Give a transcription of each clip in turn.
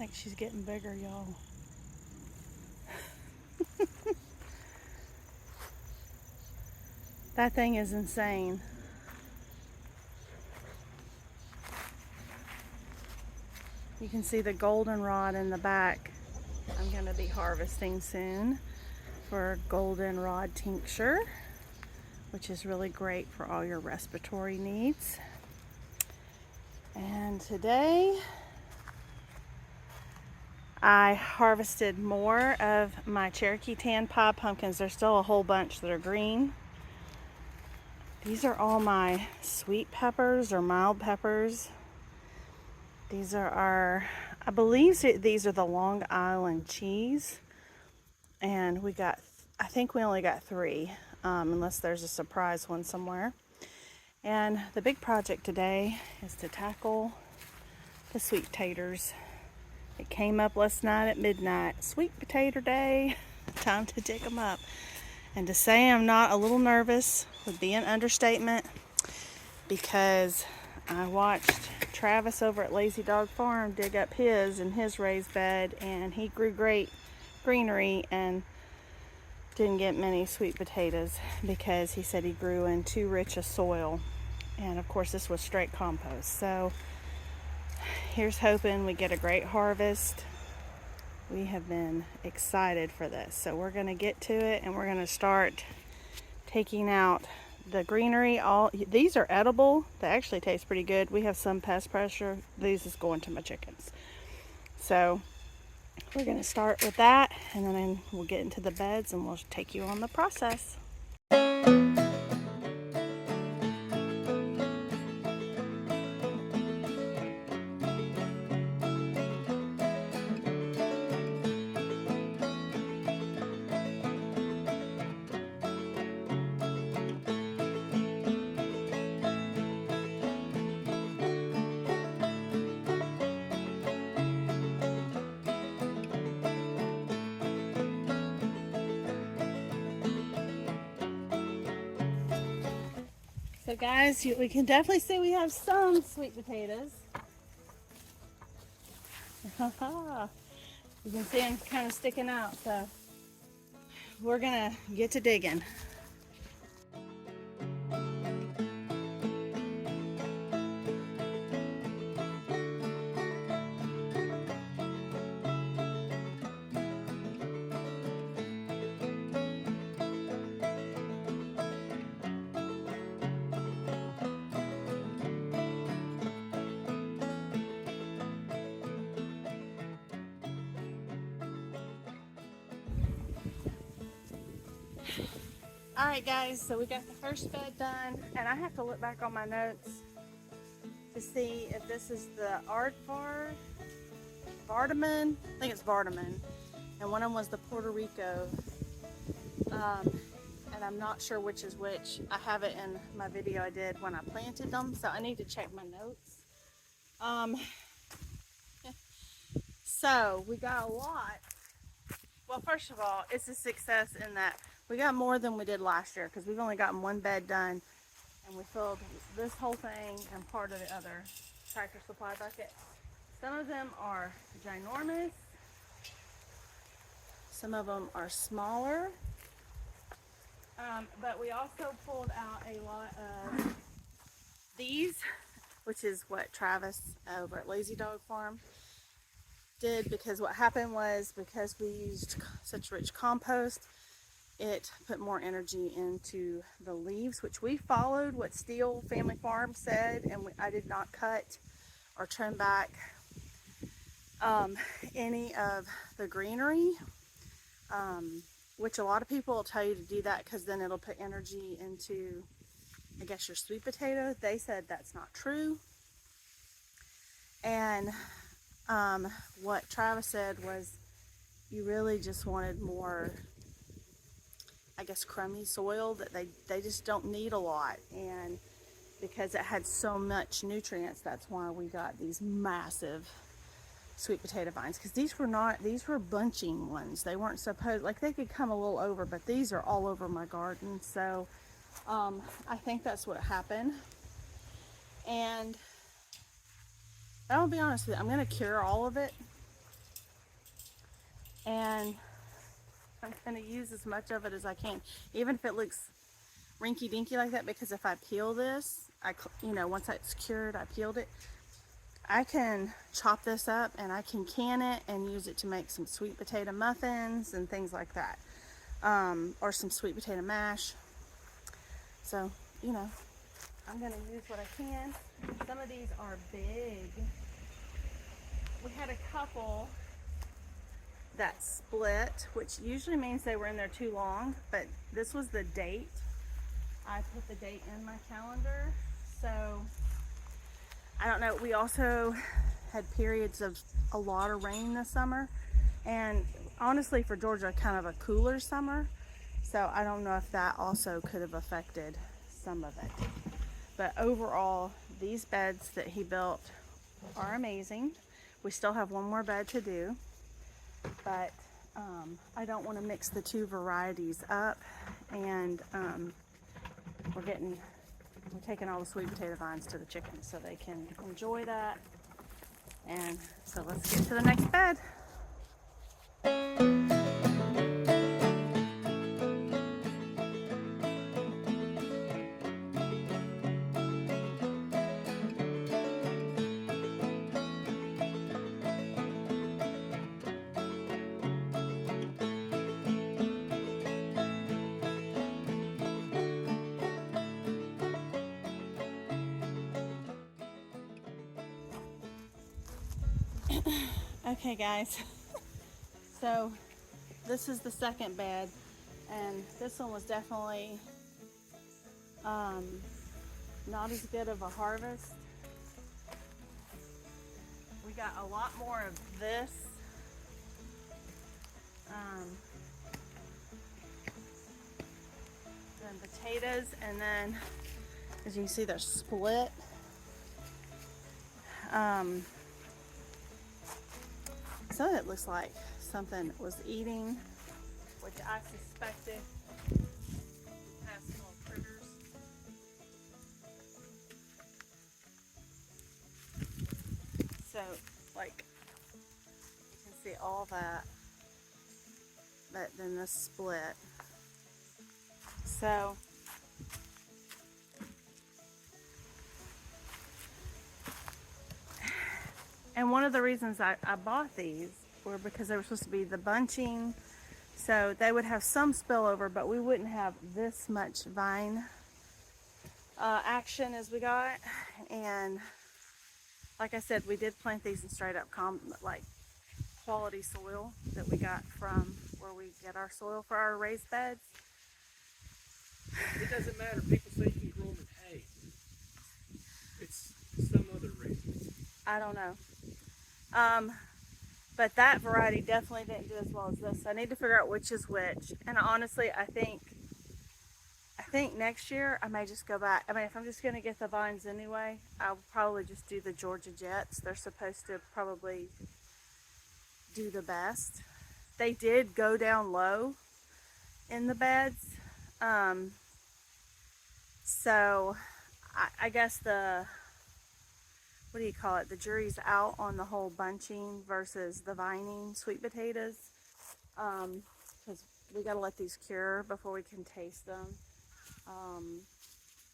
think she's getting bigger, y'all. That thing is insane. You can see the goldenrod in the back. I'm going to be harvesting soon for goldenrod tincture, which is really great for all your respiratory needs. And today I harvested more of my Cherokee tan pie pumpkins. There's still a whole bunch that are green. These are all my sweet peppers or mild peppers. These are our, I believe these are the Long Island cheese. And we got, I think we only got 3, unless there's a surprise one somewhere. And the big project today is to tackle the sweet taters. It came up last night at midnight. Sweet potato day. Time to dig them up. And to say I'm not a little nervous would be an understatement, because I watched Travis over at Lazy Dog Farm dig up his in his raised bed, and he grew great greenery and didn't get many sweet potatoes because he said he grew in too rich a soil. And of course this was straight compost. So here's hoping we get a great harvest. We have been excited for this. So we're going to get to it, and we're going to start taking out the greenery. All these are edible. They actually taste pretty good. We have some pest pressure. These is going to my chickens. So we're going to start with that, and then we'll get into the beds and we'll take you on the process. So guys, we can definitely see we have some sweet potatoes. You can see them kind of sticking out, so we're gonna get to digging. Alright guys, so we got the first bed done, and I have to look back on my notes to see if this is the Vardaman, I think it's Vardaman, and one of them was the Porto Rico, and I'm not sure which is which. I have it in my video I did when I planted them, so I need to check my notes. So we got a lot. Well, first of all, it's a success in that we got more than we did last year, because we've only gotten one bed done, and we filled this whole thing and part of the other Tractor Supply bucket. Some of them are ginormous. Some of them are smaller. But we also pulled out a lot of these, which is what Travis over at Lazy Dog Farm did, because what happened was, because we used such rich compost, it put more energy into the leaves, which we followed what Steel Family Farm said, and I did not cut or trim back any of the greenery, which a lot of people will tell you to do that because then it'll put energy into, I guess, your sweet potato. They said that's not true. And what Travis said was you really just wanted more, I guess, crummy soil, that they just don't need a lot. And because it had so much nutrients, that's why we got these massive sweet potato vines, because these were bunching ones. They weren't supposed, like, they could come a little over, but these are all over my garden. So I think that's what happened. And I'll be honest with you, I'm going to cure all of it And I'm going to use as much of it as I can, even if it looks rinky dinky like that, because if I peel this, once it's cured, I peeled it, I can chop this up and I can can it and use it to make some sweet potato muffins and things like that, or some sweet potato mash. So, I'm going to use what I can. Some of these are big. We had a couple that split, which usually means they were in there too long, but this was the date. I put the date in my calendar, so I don't know. We also had periods of a lot of rain this summer, and honestly for Georgia, kind of a cooler summer, so I don't know if that also could have affected some of it. But overall, these beds that he built are amazing. We still have one more bed to do, but I don't want to mix the two varieties up, and we're taking all the sweet potato vines to the chickens so they can enjoy that. And so let's get to the next bed. Okay guys, so this is the second bed, and this one was definitely not as good of a harvest. We got a lot more of this. Than potatoes, and then as you can see they're split. Some of it looks like something was eating, which I suspected has some little critters. So, like, you can see all that, but then this split. So, and one of the reasons I bought these were because they were supposed to be the bunching, so they would have some spillover, but we wouldn't have this much vine action as we got. And like I said, we did plant these in straight up quality soil that we got from where we get our soil for our raised beds. It doesn't matter. People say you can grow them in hay. It's some other reason. I don't know. But that variety definitely didn't do as well as this. So I need to figure out which is which. And honestly, I think next year I may just go back. I mean, if I'm just going to get the vines anyway, I'll probably just do the Georgia Jets. They're supposed to probably do the best. They did go down low in the beds. So I guess the jury's out on the whole bunching versus the vining sweet potatoes, because we got to let these cure before we can taste them.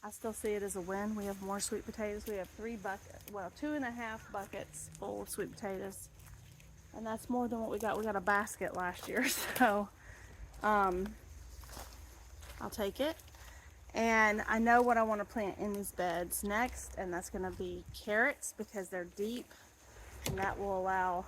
I still see it as a win. We have more sweet potatoes. We have 2.5 buckets full of sweet potatoes, and that's more than what we got. We got a basket last year, so I'll take it. And I know what I want to plant in these beds next, and that's going to be carrots, because they're deep, and that will allow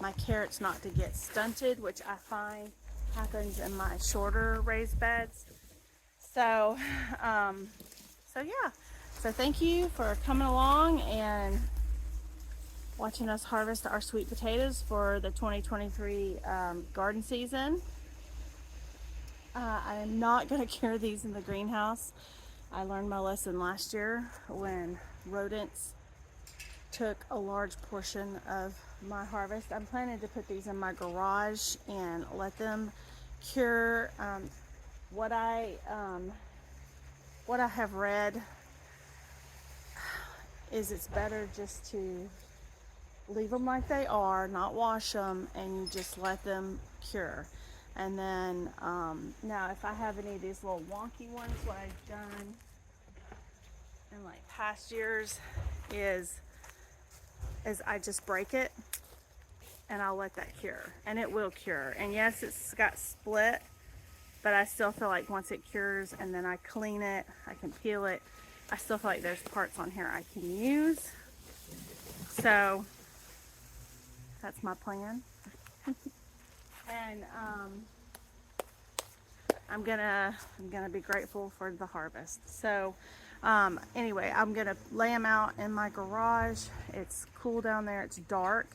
my carrots not to get stunted, which I find happens in my shorter raised beds. So yeah. So thank you for coming along and watching us harvest our sweet potatoes for the 2023 garden season. I am not going to cure these in the greenhouse. I learned my lesson last year when rodents took a large portion of my harvest. I'm planning to put these in my garage and let them cure. What I have read is it's better just to leave them like they are, not wash them, and you just let them cure. And then now if I have any of these little wonky ones, what I've done in like past years is I just break it and I'll let that cure, and it will cure. And yes, it's got split, but I still feel like once it cures and then I clean it, I can peel it, I still feel like there's parts on here I can use. So that's my plan. And I'm gonna be grateful for the harvest. So anyway, I'm gonna lay them out in my garage. It's cool down there, it's dark.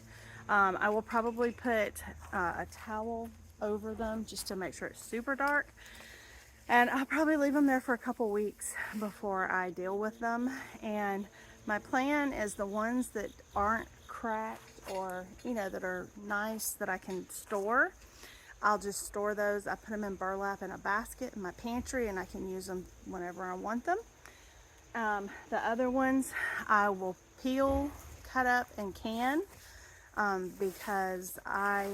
I will probably put a towel over them just to make sure it's super dark. And I'll probably leave them there for a couple weeks before I deal with them. And my plan is the ones that aren't cracked or, you know, that are nice that I can store, I'll just store those. I put them in burlap in a basket in my pantry, and I can use them whenever I want them. The other ones I will peel, cut up, and can because I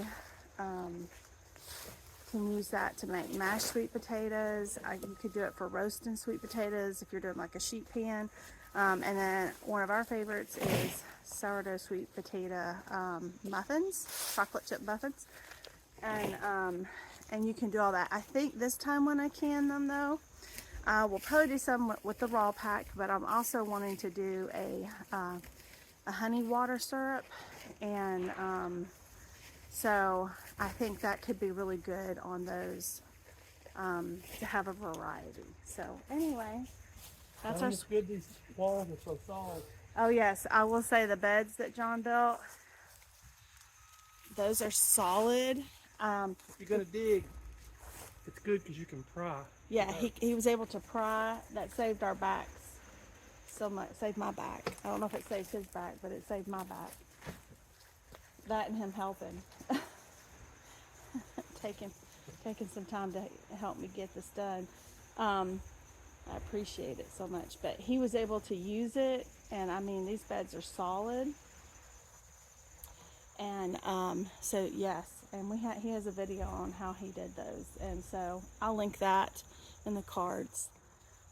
can use that to make mashed sweet potatoes. You could do it for roasting sweet potatoes if you're doing like a sheet pan. And then one of our favorites is sourdough sweet potato muffins, chocolate chip muffins. And you can do all that. I think this time when I can them though, we'll probably do some with the raw pack, but I'm also wanting to do a honey water syrup, and so I think that could be really good on those, to have a variety. So anyway, that's our. It's good these walls are so solid. Oh yes, I will say the beds that John built, those are solid. If you're gonna dig, it's good because you can pry. Yeah, he was able to pry. That saved our backs so much. Saved my back. I don't know if it saved his back, but it saved my back. That and him helping. taking some time to help me get this done. I appreciate it so much. But he was able to use it, and I mean, these beds are solid. And so yes, and he has a video on how he did those, and so I'll link that in the cards.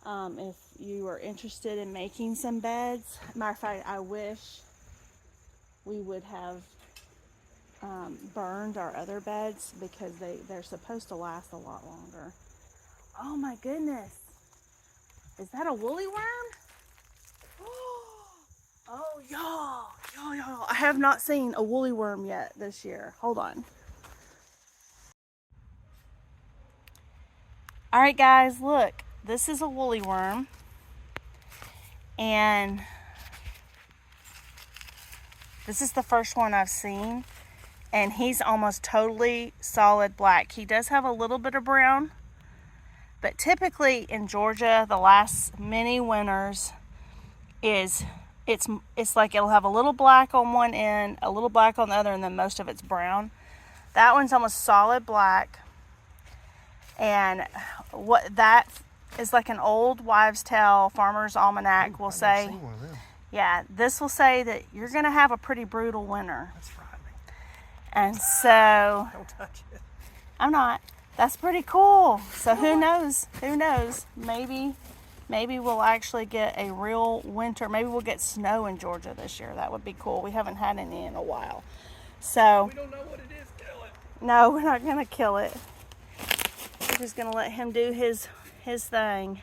If you are interested in making some beds, matter of fact, I wish we would have burned our other beds because they're supposed to last a lot longer. Oh my goodness, is that a woolly worm? Oh, y'all, I have not seen a woolly worm yet this year. Hold on. All right, guys, look. This is a woolly worm. And this is the first one I've seen. And he's almost totally solid black. He does have a little bit of brown. But typically in Georgia, the last many winters it's like it'll have a little black on one end, a little black on the other, and then most of it's brown. That one's almost solid black. And what that is like an old wives' tale, farmer's almanac will say. I've never seen one of them. Yeah, this will say that you're going to have a pretty brutal winter. That's frightening. And so Don't touch it. I'm not. That's pretty cool. So who knows? Maybe we'll actually get a real winter. Maybe we'll get snow in Georgia this year. That would be cool. We haven't had any in a while. So We don't know what it is. Kill it. no, we're not going to kill it. We're just going to let him do his thing.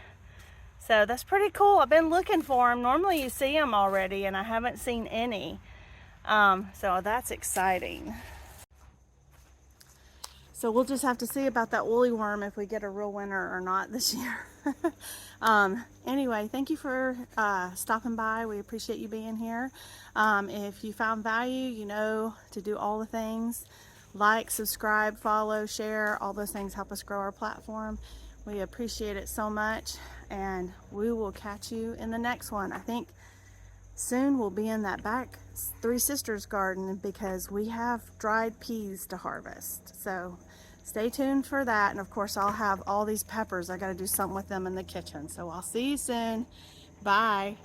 So that's pretty cool. I've been looking for him. Normally you see them already, and I haven't seen any. So that's exciting. So we'll just have to see about that woolly worm if we get a real winter or not this year. Anyway, thank you for stopping by. We appreciate you being here. If you found value, you know to do all the things. Like, subscribe, follow, share. All those things help us grow our platform. We appreciate it so much. And we will catch you in the next one. I think soon we'll be in that back Three Sisters garden because we have dried peas to harvest. So stay tuned for that. And of course I'll have all these peppers. I got to do something with them in the kitchen. So I'll see you soon. Bye.